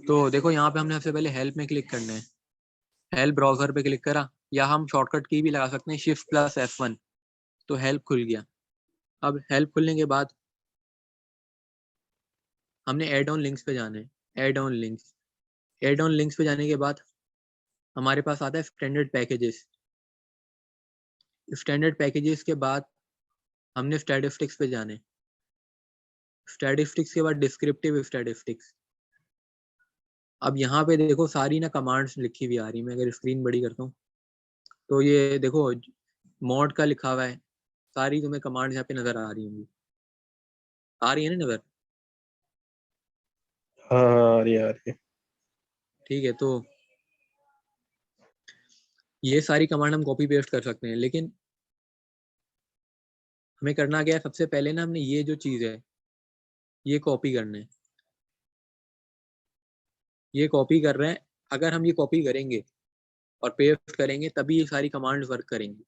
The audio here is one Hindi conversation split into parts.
तो देखो यहाँ पे हमने सबसे पहले हेल्प में क्लिक करना है, हेल्प ब्राउजर पे क्लिक करा, या हम शॉर्टकट की भी लगा सकते हैं Shift+F1, तो हेल्प खुल गया। अब हेल्प खुलने के बाद हमने एड ऑन लिंक्स पे जाना है, add on links. Add on links पे जाने के बाद हमारे पास आता है स्टैंडर्ड पैकेजेस। स्टैंडर्ड पैकेजेस के बाद हमने स्टैटिस्टिक्स पे जाना है, स्टैटिस्टिक्स के बाद डिस्क्रिप्टिव स्टैटिस्टिक्स। अब यहाँ पे देखो सारी ना कमांड्स लिखी हुई आ रही है। मैं अगर स्क्रीन बड़ी करता हूँ तो ये देखो मॉड का लिखा हुआ है, सारी तुम्हें कमांड्स यहाँ पे नजर आ रही होंगी, आ रही है ना नजर? हाँ आ रही है। ठीक है, तो ये सारी कमांड हम कॉपी पेस्ट कर सकते हैं, लेकिन हमें करना क्या है, सबसे पहले ना हमने ये जो चीज है ये कॉपी करना है, ये कॉपी कर रहे हैं। अगर हम ये कॉपी करेंगे और पेस्ट करेंगे तभी ये सारी कमांड्स वर्क करेंगी,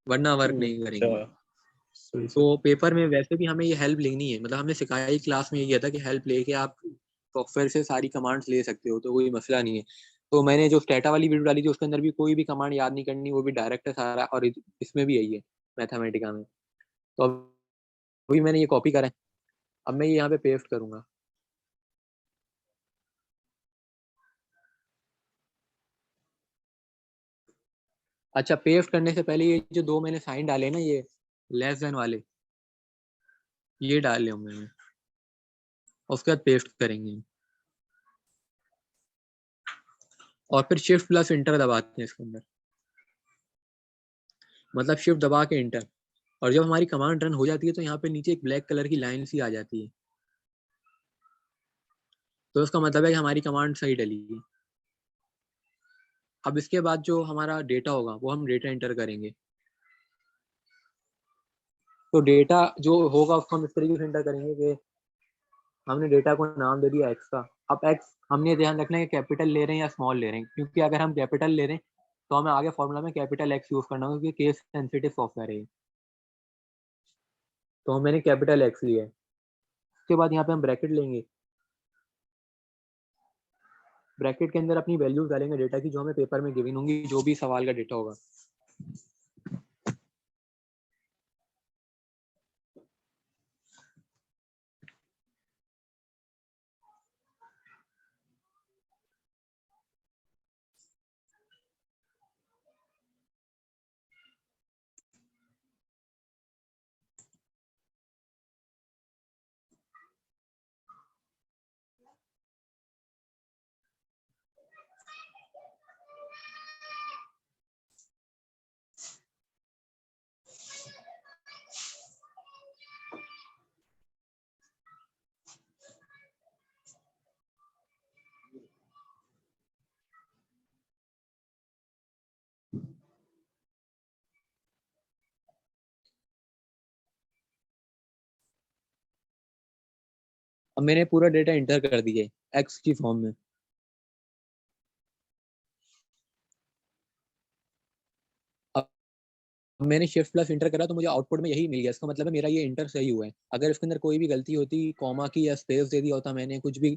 वरना वर्क नहीं करेंगी। अच्छा सही से। तो पेपर में वैसे भी हमें ये हेल्प लेनी है, मतलब हमने सिखाया ही क्लास में ये किया था कि हेल्प लेके आप सॉफ्टवेयर से सारी कमांड्स ले सकते हो, तो कोई मसला नहीं है। तो मैंने जो स्टेटा वाली वीडियो डाली थी उसके अंदर भी कोई भी कमांड याद नहीं करनी, वो भी डायरेक्ट है सारा, और इसमें भी यही है मैथमेटिका में। तो अभी मैंने ये कॉपी करा है, अब मैं ये यहाँ पे पेस्ट करूंगा। अच्छा, पेस्ट करने से पहले ये जो दो मैंने साइन डाले ना, ये लेस देन वाले, ये डाले होंगे मैंने, उसके बाद पेस्ट करेंगे और फिर शिफ्ट प्लस इंटर दबाते हैं इसके अंदर, मतलब शिफ्ट दबा के इंटर। और जब हमारी कमांड रन हो जाती है तो यहाँ पे नीचे एक ब्लैक कलर की लाइन सी आ जाती है, तो उसका मतलब है कि हमारी कमांड सही डली है। अब इसके बाद जो हमारा डेटा होगा वो हम डेटा इंटर करेंगे। तो डेटा जो होगा उसको हम इस तरीके से इंटर करेंगे कि हमने डेटा को नाम दे दिया एक्स का। अब एक्स हमने ध्यान रखना है कि कैपिटल ले रहे हैं या स्मॉल ले रहे हैं, क्योंकि अगर हम कैपिटल ले रहे हैं तो हमें आगे फॉर्मूला में कैपिटल एक्स यूज करना होगा, क्योंकि केस सेंसिटिव सॉफ्टवेयर है। तो मैंने कैपिटल एक्स लिया है। उसके बाद यहाँ पे हम ब्रैकेट लेंगे, ब्रैकेट के अंदर अपनी वैल्यूज डालेंगे डेटा की, जो हमें पेपर में गिवन होंगी, जो भी सवाल का डेटा होगा। अब मैंने पूरा डेटा इंटर कर दिया है एक्स की फॉर्म में। अब मैंने शिफ्ट प्लस इंटर करा तो मुझे आउटपुट में यही मिल गया, इसका मतलब है मेरा ये इंटर सही हुआ है। अगर इसके अंदर कोई भी गलती होती, कॉमा की या स्पेस दे दिया होता, मैंने कुछ भी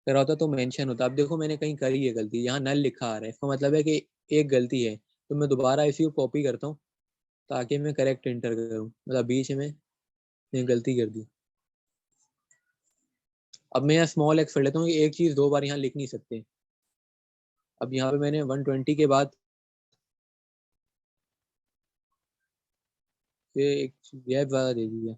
करा होता तो मेंशन होता। अब देखो मैंने कहीं करी है गलती, यहाँ नल लिखा आ रहा है, इसका मतलब है कि एक गलती है। तो मैं दोबारा इसी को कॉपी करता हूँ ताकि मैं करेक्ट इंटर करूँ, मतलब बीच में गलती कर दी। अब मैं यहाँ स्मॉल एक्स कर लेता हूँ कि एक चीज दो बार यहाँ लिख नहीं सकते। अब यहाँ पे मैंने 120 के बाद ये एक गैप ज्यादा दे दिया।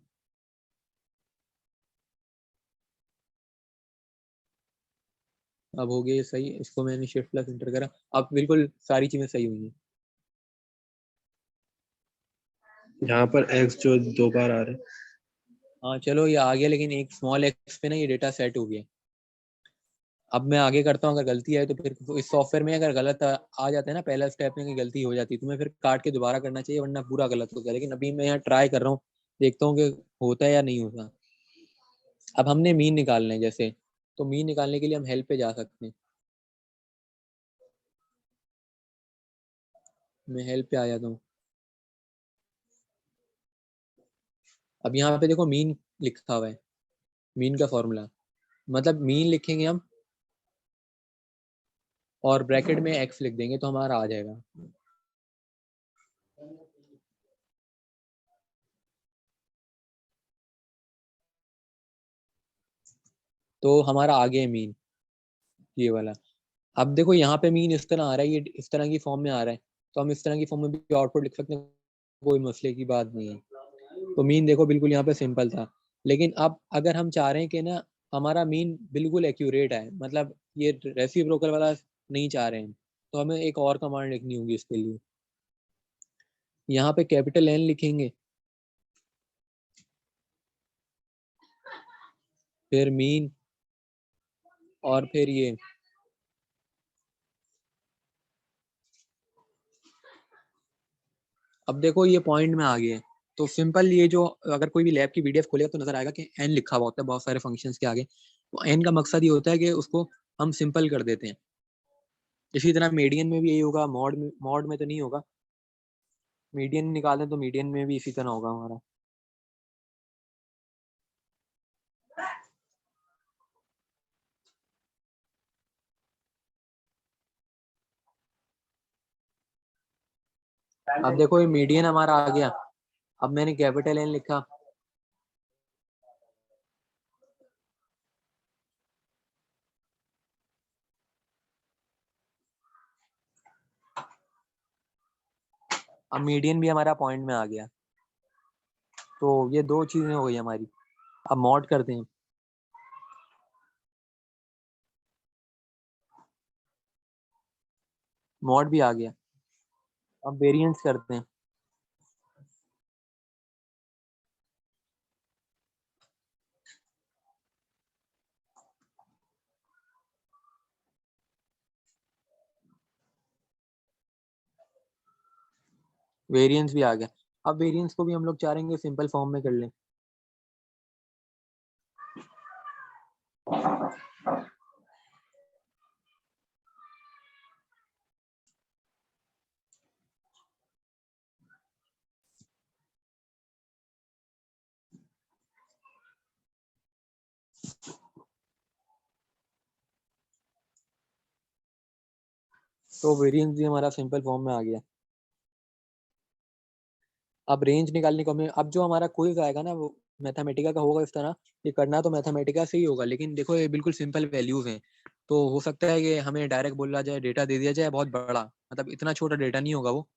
अब हो गया ये सही, इसको मैंने शिफ्ट प्लस इंटर करा, अब बिल्कुल सारी चीजें सही हुई हैं। यहाँ पर एक्स जो 2 बार आ रहे हैं। हाँ चलो ये आ गया, लेकिन एक स्मॉल एक्स पे ना ये डेटा सेट हो गया। अब मैं आगे करता हूँ, अगर गलती आए तो फिर इस सॉफ्टवेयर में अगर गलत आ जाता है ना, पहला स्टेप में कि गलती हो जाती है, तो मैं फिर काट के दोबारा करना चाहिए, वरना पूरा गलत होता है। लेकिन अभी मैं यहाँ ट्राई कर रहा हूँ, देखता हूँ कि होता है या नहीं होता। अब हमने मीन निकालना है जैसे, तो मीन निकालने के लिए हम हेल्प पे जा सकते हैं। मैं हेल्प पे आ जाता हूँ। अब यहाँ पे देखो मीन लिखा हुआ है, मीन का फॉर्मूला, मतलब मीन लिखेंगे हम और ब्रैकेट में x लिख देंगे तो हमारा आ जाएगा। तो हमारा आ गया मीन ये वाला। अब देखो यहाँ पे मीन इस तरह आ रहा है, ये इस तरह की फॉर्म में आ रहा है, तो हम इस तरह की फॉर्म में भी आउटपुट लिख सकते हैं, कोई मसले की बात नहीं है। तो मीन देखो बिल्कुल यहाँ पे सिंपल था। लेकिन अब अगर हम चाह रहे हैं कि ना हमारा मीन बिल्कुल एक्यूरेट है, मतलब ये रेसिप्रोकल वाला नहीं चाह रहे हैं, तो हमें एक और कमांड लिखनी होगी इसके लिए। यहाँ पे कैपिटल N लिखेंगे, फिर मीन, और फिर ये अब देखो ये पॉइंट में आ गए हैं। तो सिंपल ये जो अगर कोई भी लैब की पीडीएफ खोलेगा तो नजर आएगा कि एन लिखा हुआ होता है बहुत सारे फंक्शंस के आगे। तो एन का मकसद ये होता है कि उसको हम सिंपल कर देते हैं। इसी तरह मीडियन में भी यही होगा, मॉड में तो नहीं होगा, मीडियन निकालें तो मीडियन में भी इसी तरह होगा हमारा। अब देखो ये मीडियन हमारा आ गया। अब मैंने कैपिटल एन लिखा, अब मीडियन भी हमारा पॉइंट में आ गया। तो ये दो चीजें हो गई हमारी। अब मॉड करते हैं, मॉड भी आ गया। अब वेरिएंस करते हैं, वेरिएंस भी आ गया। अब वेरिएंस को भी हम लोग चाहेंगे सिंपल फॉर्म में कर लें। तो वेरिएंस भी हमारा सिंपल फॉर्म में आ गया। अब रेंज निकालने को हमें, अब जो हमारा क्विज आएगा ना वो मैथमेटिका का होगा इस तरह। ये करना तो मैथमेटिका से ही होगा, लेकिन देखो ये बिल्कुल सिंपल वैल्यूज हैं। तो हो सकता है कि हमें डायरेक्ट बोला जाए, डेटा दे दिया जाए बहुत बड़ा, मतलब इतना छोटा डेटा नहीं होगा वो,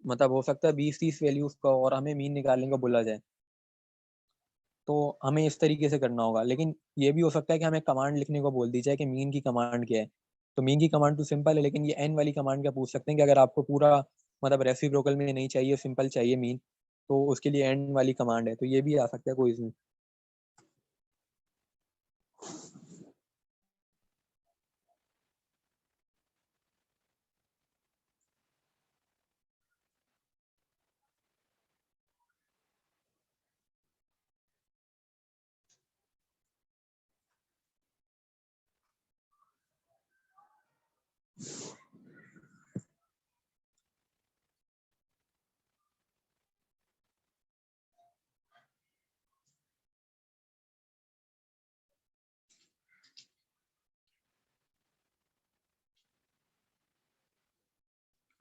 मतलब हो सकता है 20-30 वैल्यूज का, और हमें मीन निकालने को बोला जाए। तो हमें इस तरीके से करना होगा। लेकिन ये भी हो सकता है कि हमें कमांड लिखने को बोल दी जाए कि मीन की कमांड क्या है। तो मीन की कमांड तो सिंपल है, लेकिन ये एन वाली कमांड क्या पूछ सकते हैं कि अगर आपको पूरा मतलब रेसिप्रोकल में नहीं चाहिए, सिंपल चाहिए मीन, तो उसके लिए एन वाली कमांड है। तो ये भी आ सकता है कोई इसमें।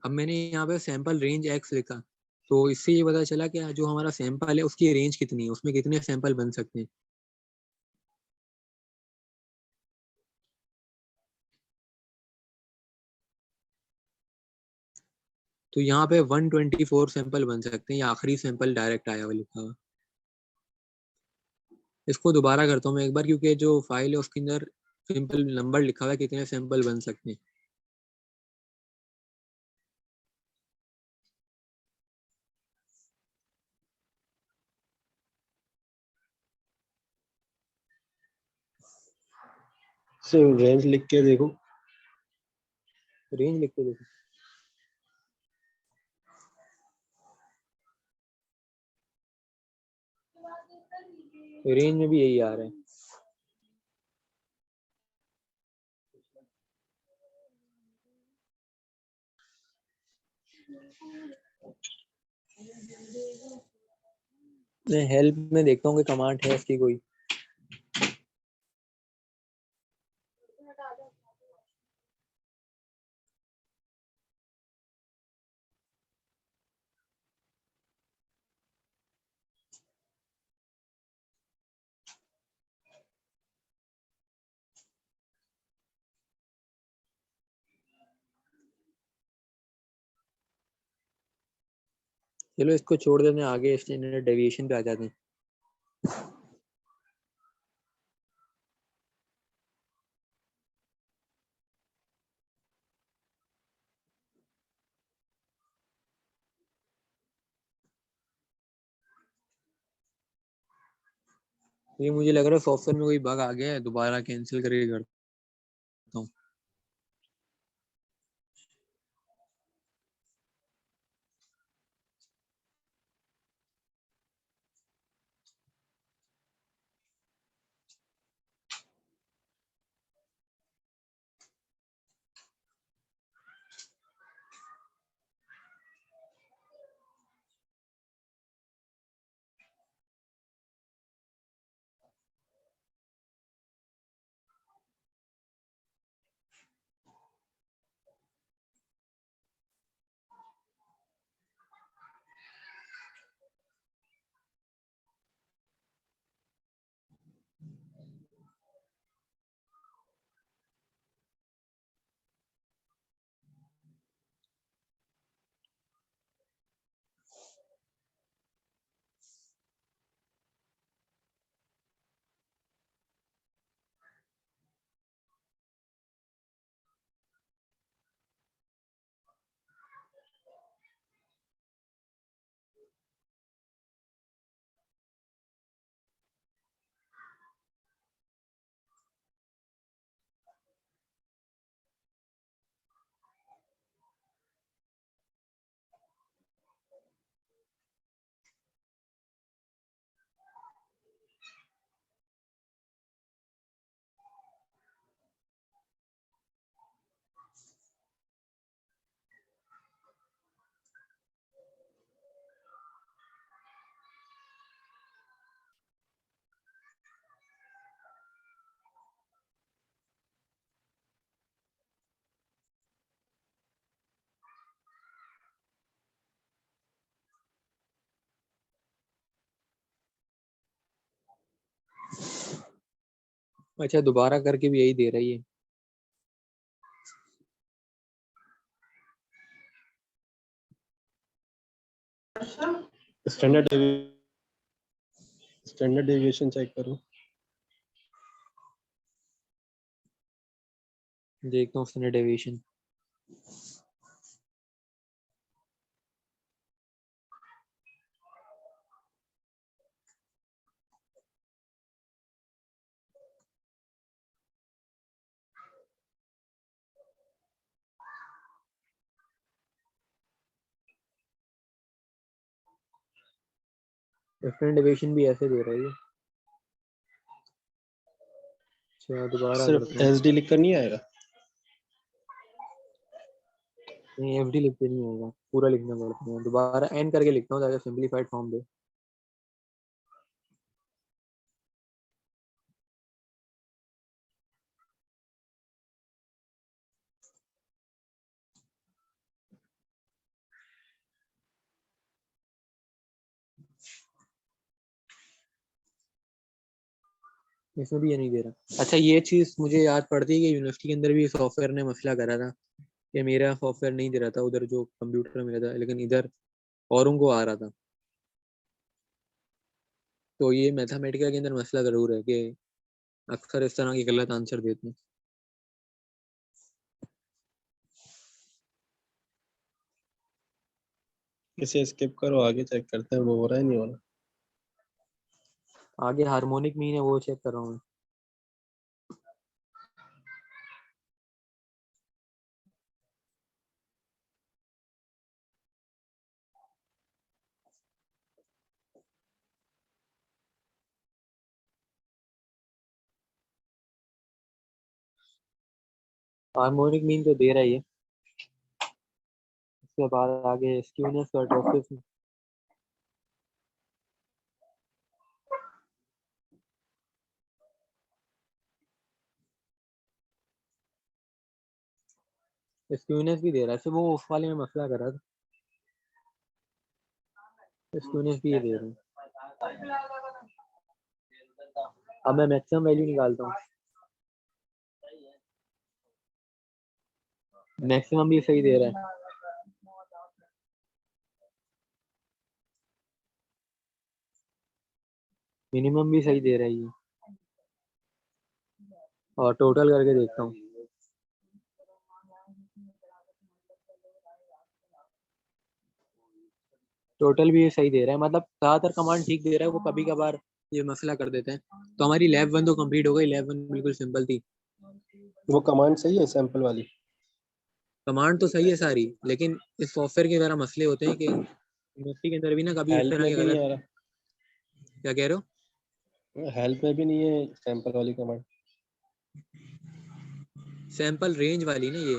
अब मैंने यहाँ पे सैंपल रेंज एक्स लिखा, तो इससे ये पता चला कि जो हमारा सैंपल है उसकी रेंज कितनी है, उसमें कितने सैंपल बन सकते हैं। तो यहाँ पे 124 सैंपल बन सकते हैं, ये आखिरी सैंपल डायरेक्ट आया हुआ लिखा हुआ। इसको दोबारा करता हूँ मैं एक बार, क्योंकि जो फाइल है उसके अंदर सिंपल नंबर लिखा हुआ है कितने सैंपल बन सकते हैं। सिर्फ रेंज लिख के देखो। रेंज लिख के देखो, रेंज में भी यही आ रहा है। मैं हेल्प में देखता हूँ कि कमांड है इसकी कोई। चलो इसको छोड़ देते हैं, आगे स्टैंडर्ड डेविएशन पे आ जाते हैं। ये मुझे लग रहा है सॉफ्टवेयर में कोई बग आ गया है, दोबारा कैंसिल करके करता हूँ। अच्छा, दोबारा करके भी यही दे रही है। स्टैंडर्ड डेविएशन चेक करो। देखता हूँ स्टैंडर्ड डेविएशन। स्टैंडर्ड डेविएशन भी ऐसे दे रही है। अच्छा, दोबारा करता सिर्फ हूँ। एसडी लिख कर नहीं आएगा? नहीं, एफडी लिख के नहीं होगा, पूरा लिखना पड़ता है। दोबारा एन करके लिखता हूँ ताकि सिंपलीफाइड फॉर्म दे। इसमें भी ये नहीं दे रहा। अच्छा, ये चीज मुझे याद पड़ती है कि यूनिवर्सिटी के अंदर भी सॉफ्टवेयर ने मसला करा था कि मेरा सॉफ्टवेयर नहीं दे रहा था उधर जो कंप्यूटर में था, लेकिन इधर औरों को आ रहा था। तो ये मैथमेटिकल के अंदर मसला जरूर है कि अक्सर इस तरह की गलत आंसर देते हैं। इसे स्किप करो, आगे चेक करते हैं वो हो रहा है नहीं हो रहा। आगे हार्मोनिक मीन है, वो चेक कर रहा हूँ। हार्मोनिक मीन तो दे रहा ही है। उसके बाद आगे स्क्यूनेस कर्टोसिस। स्क्यूनेस भी दे रहा है, सिर्फ वो उस वाले में मसला कर रहा था। स्क्यूनेस भी ये दे रहा है। अब मैं मैक्सिमम वैल्यू निकालता हूँ। मैक्सिमम भी सही दे रहा है। मिनिमम भी सही दे रहा है ये, और टोटल करके देखता हूँ। टोटल भी ये सही दे रहा है, मतलब ज्यादातर कमांड ठीक दे रहा है, वो कभी कभार ये मसला कर देते हैं। तो हमारी लैब 1 तो कंप्लीट हो गई, लैब 1 बिल्कुल सिंपल थी। वो कमांड सही है सैंपल वाली? कमांड तो सही है सारी, लेकिन इस सॉफ्टवेयर के जरा मसले होते हैं कि यूनिवर्सिटी के अंदर भी ना कभी इस हेल्प तरह में के भी नहीं गलत। आ क्या कह रहे हो? रहा, हेल्प में भी नहीं है सैंपल वाली कमांड। सैंपल रेंज वाली ना ये।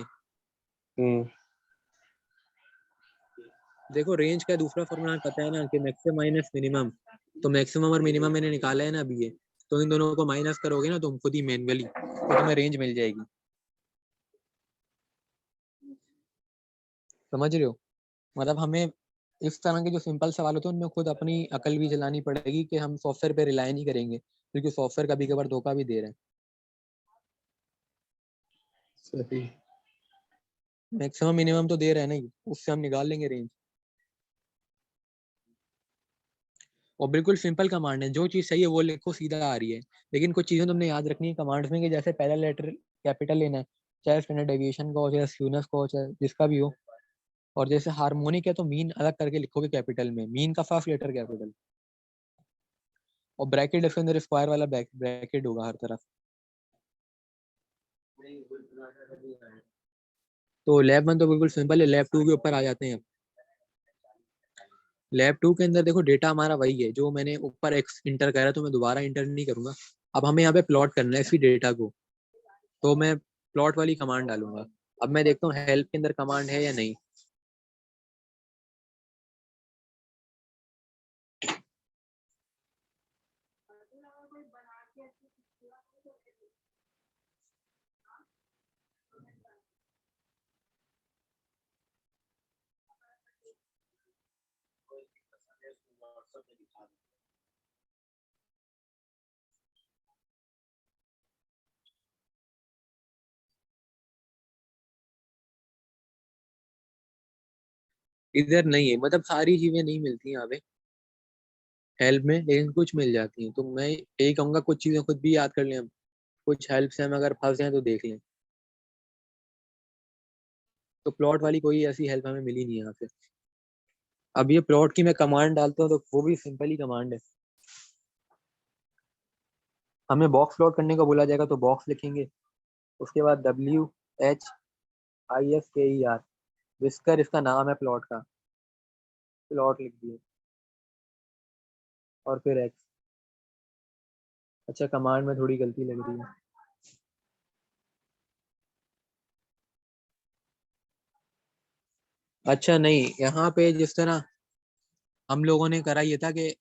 हम्म। देखो रेंज का दूसरा फॉर्मूला पता है ना, कि मैक्सिमम माइनस मिनिमम। तो मैक्सिमम और मिनिमम मैंने निकाला है ना अभी ये। तो इन दोनों को माइनस करोगे ना तुम खुद ही मैन्युअली, तो तुम्हें रेंज मिल जाएगी। समझ रहे हो? मतलब हमें इस तरह के जो सिंपल सवाल होते हैं उनमें खुद अपनी अकल भी चलानी पड़ेगी, कि हम सॉफ्टवेयर पे रिलाई नहीं करेंगे, क्योंकि सॉफ्टवेयर कभी कभार धोखा भी दे रहे हैं। सही। मैक्सिमम मिनिमम तो दे रहे हैं ना, उससे हम निकाल लेंगे रेंज। और बिल्कुल सिंपल कमांड है, जो चीज़ सही है वो लिखो, सीधा आ रही है। लेकिन कुछ चीज़ें तुमने याद रखनी है कमांड्स में, कि जैसे पहला लेटर कैपिटल लेना है, चाहे स्टैंडर्ड डेविएशन का हो, चाहे स्क्यूनेस का हो, चाहे जिसका भी हो। और जैसे हार्मोनिक है तो मीन अलग करके लिखोगे कैपिटल में, मीन का फर्स्ट लेटर कैपिटल। और ब्रैकेट इसके अंदर स्क्वायर वाला ब्रैकेट होगा हर तरफ। तो लैब 1 तो बिल्कुल सिंपल है, लैब 2 के ऊपर आ जाते हैं अब। लैब 2 के अंदर देखो डेटा हमारा वही है जो मैंने ऊपर एक्स इंटर करा, तो मैं दोबारा इंटर नहीं करूंगा। अब हमें यहाँ पे प्लॉट करना है इसी डेटा को। तो मैं प्लॉट वाली कमांड डालूंगा। अब मैं देखता हूँ हेल्प के अंदर कमांड है या नहीं। इधर नहीं है, मतलब सारी चीजें नहीं मिलती यहाँ पे हेल्प में, लेकिन कुछ मिल जाती हैं। तो मैं यही कहूंगा कुछ चीजें खुद भी याद कर लें हम। कुछ हेल्प से हम अगर फंस जाए तो देख लें। तो प्लॉट वाली कोई ऐसी हेल्प हमें मिली नहीं यहाँ पे। अब ये प्लॉट की मैं कमांड डालता हूँ तो वो भी सिंपल ही कमांड है। हमें बॉक्स प्लॉट करने को बोला जाएगा तो बॉक्स लिखेंगे। उसके बाद WHISKER, विस्कर इसका नाम है प्लॉट का, प्लॉट लिख दिए। और फिर एक्स। अच्छा कमांड में थोड़ी गलती लग रही है। अच्छा नहीं, यहाँ पे जिस तरह हम लोगों ने करा ये था कि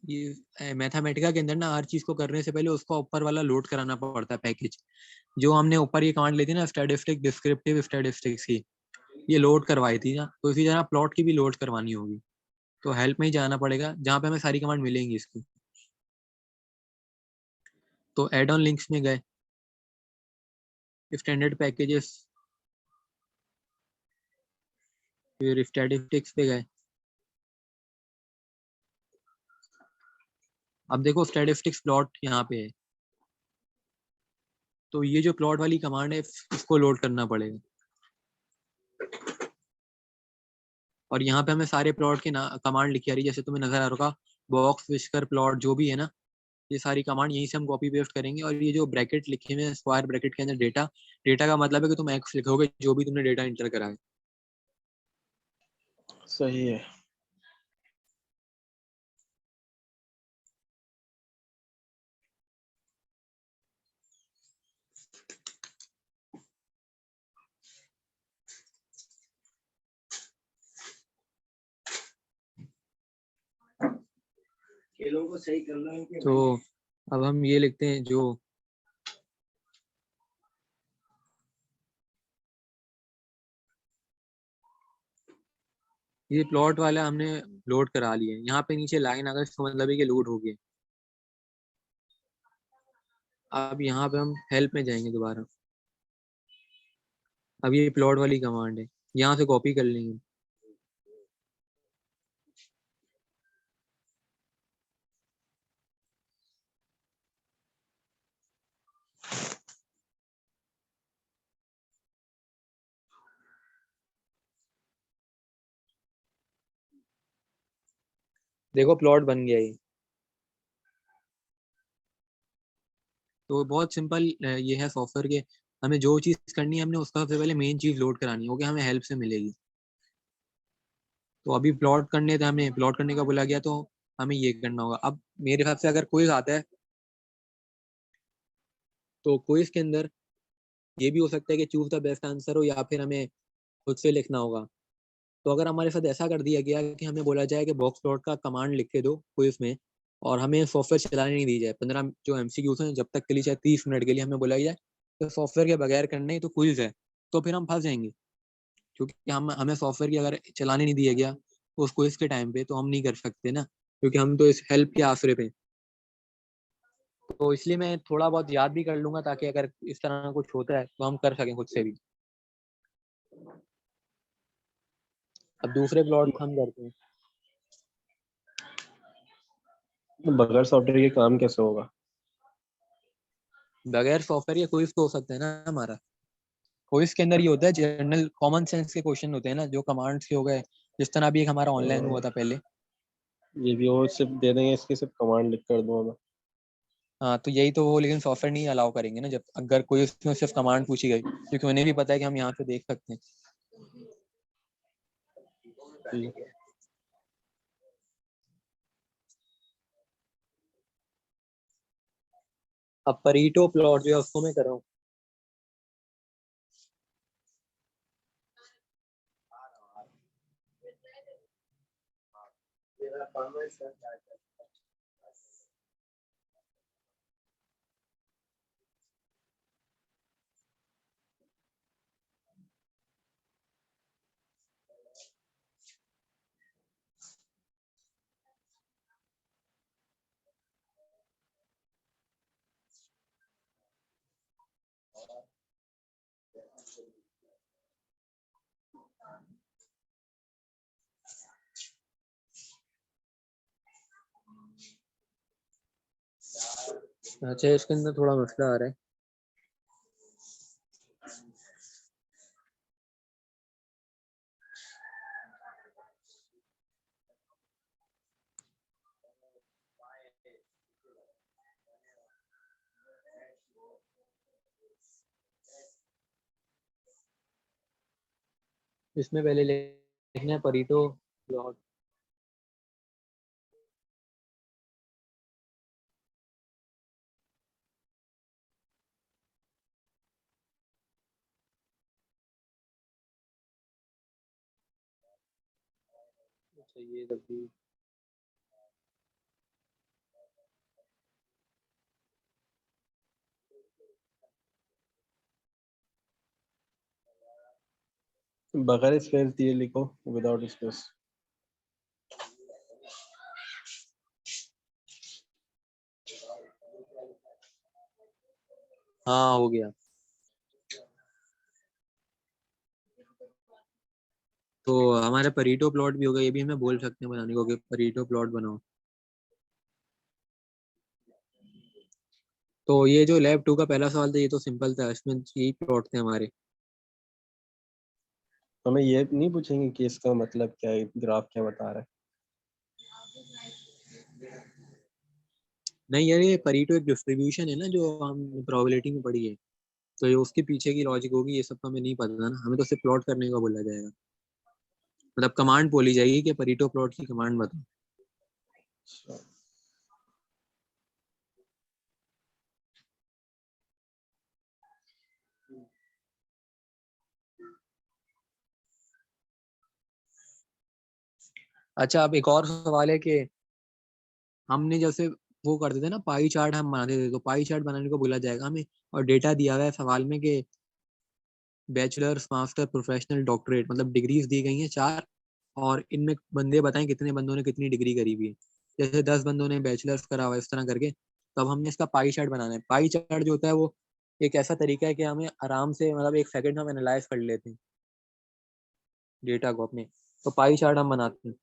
ये मैथमेटिका के अंदर ना हर चीज को करने से पहले उसका ऊपर वाला लोड कराना पड़ता है पैकेज। जो हमने ऊपर ये कमांड ली थी ना, स्टैटिस्टिक डिस्क्रिप्टिव स्टैटिस्टिक्स की, ये लोड करवाई थी ना, तो इसी तरह प्लॉट की भी लोड करवानी होगी। तो हेल्प में ही जाना पड़ेगा जहाँ पे हमें सारी कमांड मिलेंगी इसकी। तो एड ऑन लिंक्स में गए, स्टैंडर्ड पैकेजेस, फिर स्टैटिस्टिक्स पे गए। अब देखो स्टैटिस्टिक्स प्लॉट यहाँ पे है, तो ये जो प्लॉट वाली कमांड है इसको लोड करना पड़ेगा। और यहाँ पे हमें सारे प्लॉट के ना कमांड लिखी आ रही है, जैसे तुम्हें नजर आ रहा होगा बॉक्स विस्कर प्लॉट जो भी है ना, ये सारी कमांड यहीं से हम कॉपी पेस्ट करेंगे। और ये जो ब्रैकेट लिखे हुए हैं स्क्वायर ब्रैकेट के अंदर डेटा, डेटा का मतलब है कि तुम एक्स लिखोगे जो भी तुमने डेटा इंटर करा है। सही है। खेलों को सही करना है कि तो अब हम ये लिखते हैं जो ये प्लॉट वाला हमने लोड करा लिया है। यहाँ पे नीचे लाइन अगर इसका मतलब है कि लोड हो गया। अब यहाँ पे हम हेल्प में जाएंगे दोबारा। अब ये प्लॉट वाली कमांड है, यहाँ से कॉपी कर लेंगे। देखो प्लॉट बन गया ये। तो बहुत सिंपल ये है सॉफ्टवेयर के। हमें जो चीज करनी है हमने उसका सबसे पहले मेन चीज लोड करानी होगी, हमें हेल्प से मिलेगी। तो अभी प्लॉट करने थे, हमें प्लॉट करने का बोला गया, तो हमें ये करना होगा। अब मेरे हिसाब से अगर क्विज आता है तो क्विज के अंदर ये भी हो सकता है कि चूज द बेस्ट आंसर हो, या फिर हमें खुद से लिखना होगा। तो अगर हमारे साथ ऐसा कर दिया गया कि हमें बोला जाए कि बॉक्स प्लॉट का कमांड लिख के दो क्विज में, और हमें सॉफ्टवेयर चलाने नहीं दी जाए, 15 जो एमसीक्यूज हैं जब तक के लिए, चाहे 30 मिनट के लिए हमें बोला जाए तो सॉफ्टवेयर के बगैर करना ही तो क्विज है, तो फिर हम फंस जाएंगे। क्योंकि हम हमें सॉफ्टवेयर की अगर चलाने नहीं दिया गया उस क्विज के टाइम पे, तो हम नहीं कर सकते ना, क्योंकि हम तो इस हेल्प के आसरे पे। तो इसलिए मैं थोड़ा बहुत याद भी कर लूंगा, ताकि अगर इस तरह कुछ होता है तो हम कर सकें खुद से भी। अब दूसरे प्लॉट हम करते हैं। बगैर सॉफ्टवेयर के काम कैसे होगा? बगैर सॉफ्टवेयर के क्विज तो हो सकता है ना हमारा। क्विज के अंदर ये होता है, जनरल कॉमन सेंस के क्वेश्चन होते हैं ना, जो कमांड्स के हो गए, जिस तरह अभी एक हमारा ऑनलाइन हुआ था पहले। ये भी वो सिर्फ दे देंगे, इसकी सिर्फ कमांड लिख कर दूंगा मैं। हाँ तो यही तो, वो लेकिन सॉफ्टवेयर नहीं अलाउ करेंगे ना, जब अगर कोई उसमें सिर्फ कमांड पूछी गई, क्योंकि उन्हें भी पता है कि हम यहाँ से देख सकते हैं। ठीक है। अब परीटो प्लॉट जो है उसको मैं कर रहा हूँ। अच्छा, इसके अंदर थोड़ा मसला आ रहा है। इसमें पहले लिखना है परीटो प्लॉट। अच्छा ये तभी। बगैर स्पेस दिए लिखो, विदाउट स्पेस। हाँ हो गया। तो हमारे परीटो प्लॉट भी होगा, ये भी हमें बोल सकते हैं बनाने को कि परीटो प्लॉट बनाओ। तो ये जो लैब 2 का पहला सवाल था ये तो सिंपल था, इसमें यही प्लॉट थे हमारे। हमें ये नहीं पूछेंगे कि इसका मतलब क्या है, ग्राफ क्या बता रहा है? नहीं यार, ये परीटो एक डिस्ट्रीब्यूशन है ना, जो हम प्रोबेबिलिटी में पढ़ी है। तो ये उसके पीछे की लॉजिक होगी, ये सब तो हमें नहीं पता ना, हमें तो सिर्फ प्लॉट करने का बोला जाएगा। मतलब कमांड बोली जाएगी कि परीटो प्लॉट की कमांड बताओ। अच्छा। अच्छा, अब एक और सवाल है कि हमने जैसे वो करते थे ना, पाई चार्ट हम बनाते थे, तो पाई चार्ट बनाने को बोला जाएगा हमें। और डेटा दिया हुआ है सवाल में कि बैचलर्स, मास्टर, प्रोफेशनल, डॉक्टरेट, मतलब डिग्रीज दी गई हैं 4। और इनमें बंदे बताएं कितने बंदों ने कितनी डिग्री करी हुई है। जैसे 10 बंदों ने बैचलर्स करा हुआ है, इस तरह करके। तो अब हमने इसका पाई चार्ट बनाना है। पाई चार्ट जो होता है वो एक ऐसा तरीका है कि हमें आराम से, मतलब 1 सेकंड में हम एनालाइज कर लेते हैं डेटा को अपने। तो पाई चार्ट हम बनाते हैं।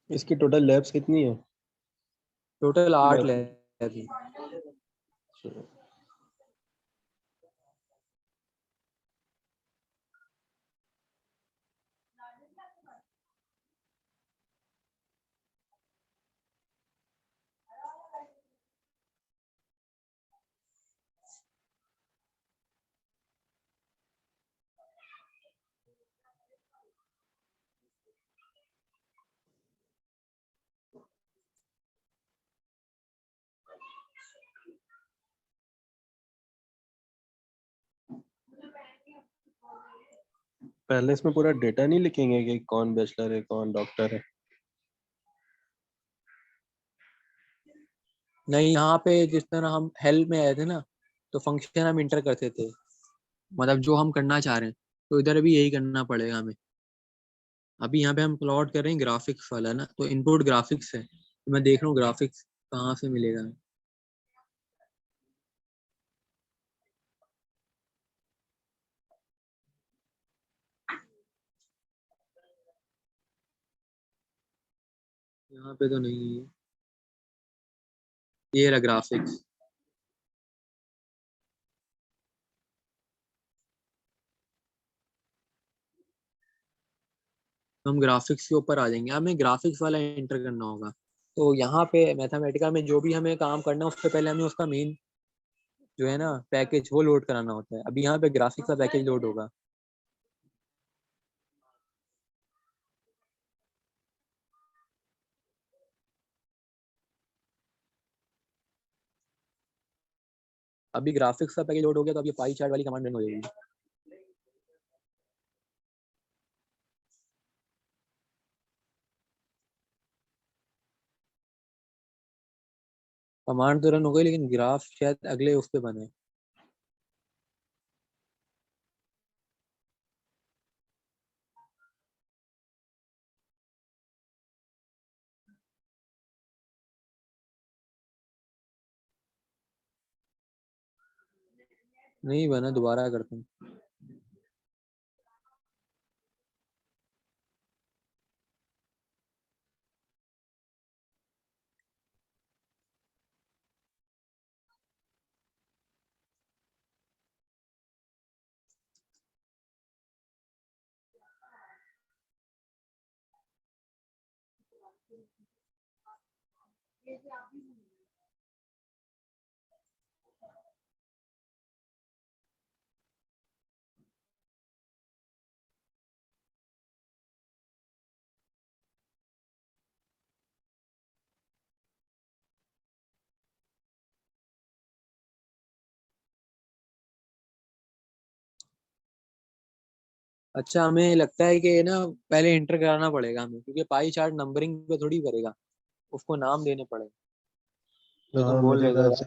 इसकी टोटल लैब्स कितनी है? टोटल 8 लैब्स की? लैब है। पहले इसमें पूरा डेटा नहीं लिखेंगे कि कौन बैचलर है कौन डॉक्टर है? नहीं, यहाँ पे जिस तरह हम हेल्प में आए थे ना, तो फंक्शन हम इंटर करते थे, मतलब जो हम करना चाह रहे हैं, तो इधर भी यही करना पड़ेगा हमें। अभी यहाँ पे हम प्लॉट कर रहे हैं ग्राफिक्स वाला ना, तो इनपुट ग्राफिक्स है, तो मैं देख रहा हूँ ग्राफिक्स कहाँ से मिलेगा। यहाँ पे तो नहीं है, ये रहा ग्राफिक्स। तो हम ग्राफिक्स के ऊपर आ जाएंगे, हमें ग्राफिक्स वाला एंटर करना होगा। तो यहाँ पे मैथमेटिका में जो भी हमें काम करना है, उससे पहले हमें उसका मेन जो है ना पैकेज, वो लोड कराना होता है। अभी यहाँ पे ग्राफिक्स का पैकेज लोड होगा। अभी ग्राफिक्स का पैकेज लोड हो गया, तो अब ये पाई चार्ट वाली कमांड रन हो जाएगी। कमांड तो रन हो गई, लेकिन ग्राफ शायद अगले उस पे बने। नहीं बना, दोबारा करता हूँ। अच्छा, हमें लगता है कि ना पहले इंटर कराना पड़ेगा हमें, क्योंकि पाई चार्ट नंबरिंग पे थोड़ी करेगा, उसको नाम देने पड़ेगा। जो तुम हाँ बोल मेरे रहे थे, ख्याल से।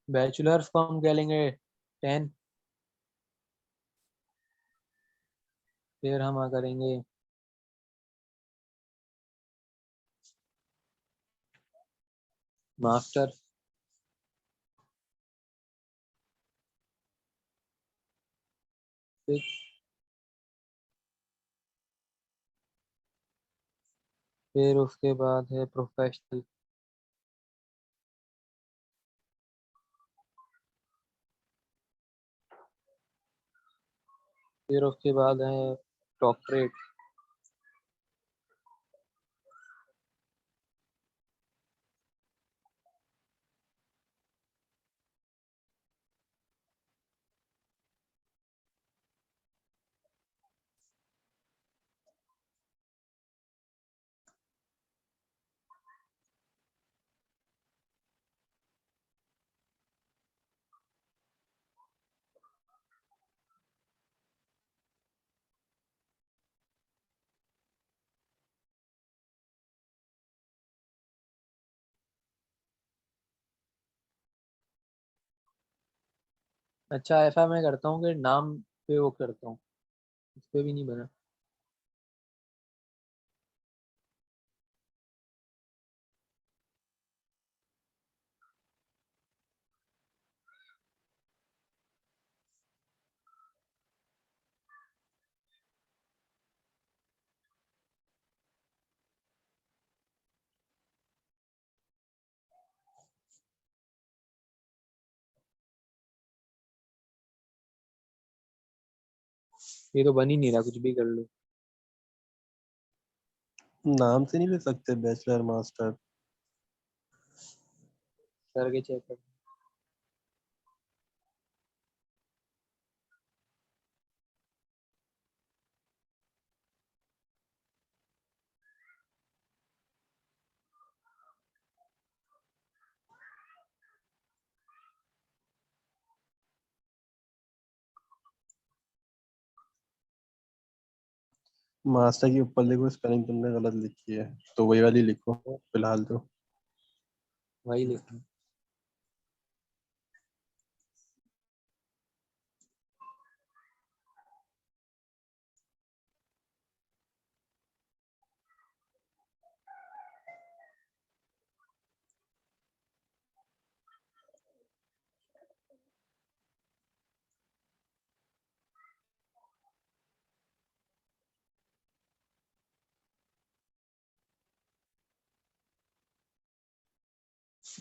बैचलर्स को हम क्या लेंगे 10, फिर हम करेंगे मास्टर, फिर उसके बाद है प्रोफेशनल, फिर उसके बाद है डॉक्टरेट, अच्छा ऐसा मैं करता हूँ कि नाम पे वो करता हूँ, इस पे भी नहीं बना। ये तो बन ही नहीं रहा, कुछ भी कर लो। नाम से नहीं ले सकते बैचलर मास्टर? करके चेक कर। मास्टर के ऊपर देखो, स्पेलिंग तुमने गलत लिखी है, तो वही वाली लिखो फिलहाल तो। वही लिखना।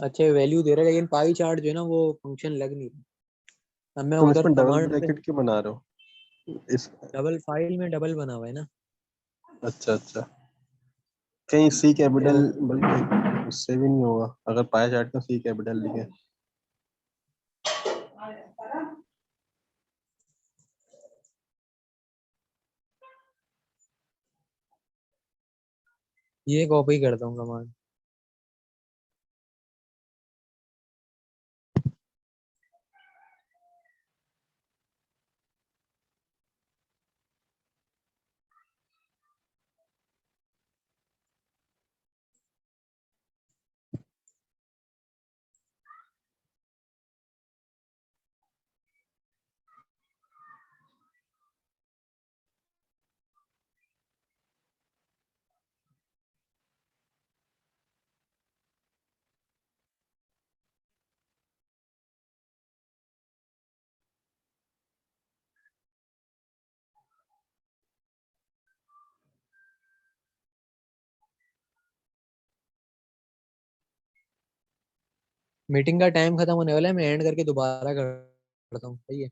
अच्छा वैल्यू दे रहा है, लेकिन पाई चार्ट जो है ना वो फंक्शन लग नहीं रहा। अब मैं तुम उधर इसमें डबल कमांड पे, ब्रैकेट क्यों बना रहे हो इस? डबल फाइल में डबल बना हुआ है ना। अच्छा अच्छा, कहीं सी कैपिटल, तो बल्कि उससे भी नहीं होगा अगर पाया चार्ट का सी कैपिटल लिखे। ये कॉपी करता हूँ कमांड। मीटिंग का टाइम खत्म होने वाला है, मैं एंड करके दोबारा करता हूँ, सही है।